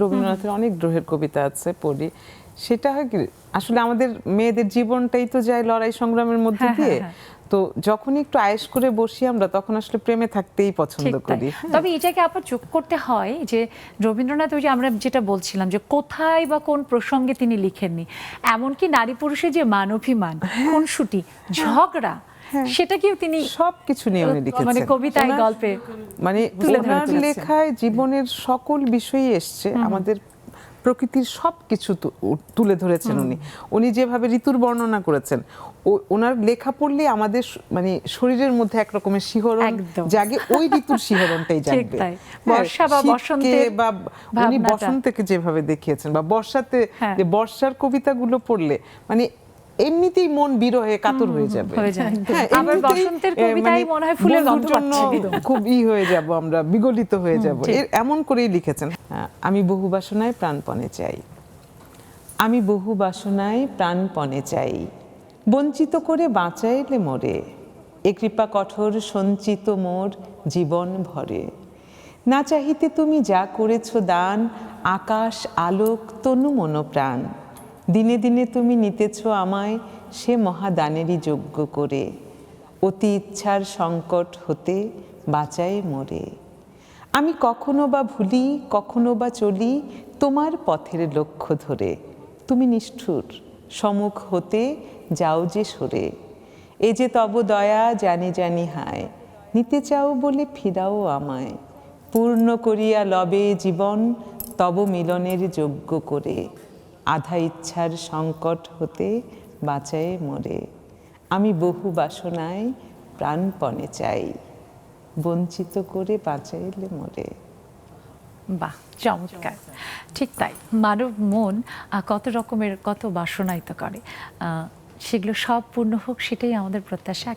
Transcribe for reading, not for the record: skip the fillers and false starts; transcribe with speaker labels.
Speaker 1: রবীন্দ্রনাথের অনেক দ্রোহের কবিতা আছে, পড়ি। সেটা হয় কি, আসলে আমাদের মেয়েদের জীবনটাই তো যায় লড়াই সংগ্রামের মধ্যে দিয়ে। তো যখন একটু আয়েশ করে বসি আমরা, তখন আসলে প্রেমে থাকতেই পছন্দ করি।
Speaker 2: তবে এটাকে আবার যোগ করতে হয় যে রবীন্দ্রনাথ, ওই যে আমরা যেটা বলছিলাম যে কোথায় বা কোন প্রসঙ্গে তিনি লিখেননি, এমনকি নারী পুরুষের যে মানভিমান, খুনসুটি, ঝগড়া, সেটাকেও তিনি
Speaker 1: সবকিছু নিয়ে উনি লিখেছেন,
Speaker 2: মানে কবিতায়, গল্পে
Speaker 1: মানে ওনার লেখায় জীবনের সকল বিষয়ই এসছে। আমাদের প্রকৃতির সবকিছু তুলে ধরেছেন উনি। উনি যেভাবে ঋতুর বর্ণনা করেছেন, ওনার লেখা পড়লে আমাদের মানে শরীরের মধ্যে এক রকমের শিহরণ জাগে, ওই ঋতুর শিহরণটাই জাগবে।
Speaker 2: বর্ষা বা বসন্তে,
Speaker 1: বা উনি বসন্তকে যেভাবে দেখিয়েছেন, বা বর্ষাতে যে বর্ষার কবিতাগুলো পড়লে মানে এমনিতেই মন বিরহে কাতর হয়ে যাবে।
Speaker 2: আবার বসন্তের কবিতায় মনে হয় ফুলের গন্ধ পাচ্ছি,
Speaker 1: খুব হয়ে যাব আমরা, বিগলিত হয়ে যাব, এমন করেই লিখেছেন। আমি বহু বাসনায় প্রাণপণে চাই, আমি বহু বাসনায় প্রাণপণে চাই, বঞ্চিত করে বাঁচাইলে মোরে, এ কৃপা কঠোর সঞ্চিত মোর জীবন ভরে। না চাহিতে তুমি যা করেছ দান, আকাশ আলোক তনু মন প্রাণ, দিনে দিনে তুমি নিতেছ আমায় সে মহাদানেরই যোগ্য করে, অতি ইচ্ছার সংকট হতে বাঁচায় মোরে। আমি কখনো বা ভুলি, কখনো বা চলি তোমার পথের লক্ষ্য ধরে, তুমি নিষ্ঠুর সম্মুখ হতে যাও যে সরে, এ যে তব দয়া জানি জানি হায়, নিতে চাও বলে ফিরাও আমায়, পূর্ণ করিয়া লবে জীবন তব মিলনের যোগ্য করে, আধা ইচ্ছার সংকট হতে বাঁচায়ে মোরে। আমি বহু বাসনায় প্রাণপণে চাই, বঞ্চিত করে বাঁচাইলে মোরে।
Speaker 2: বাহ, চমৎকার। ঠিক তাই, মানব মন কত রকমের, কত বাসনাই তো করে, সেগুলো সব পূর্ণ হোক, সেটাই আমাদের প্রত্যাশা।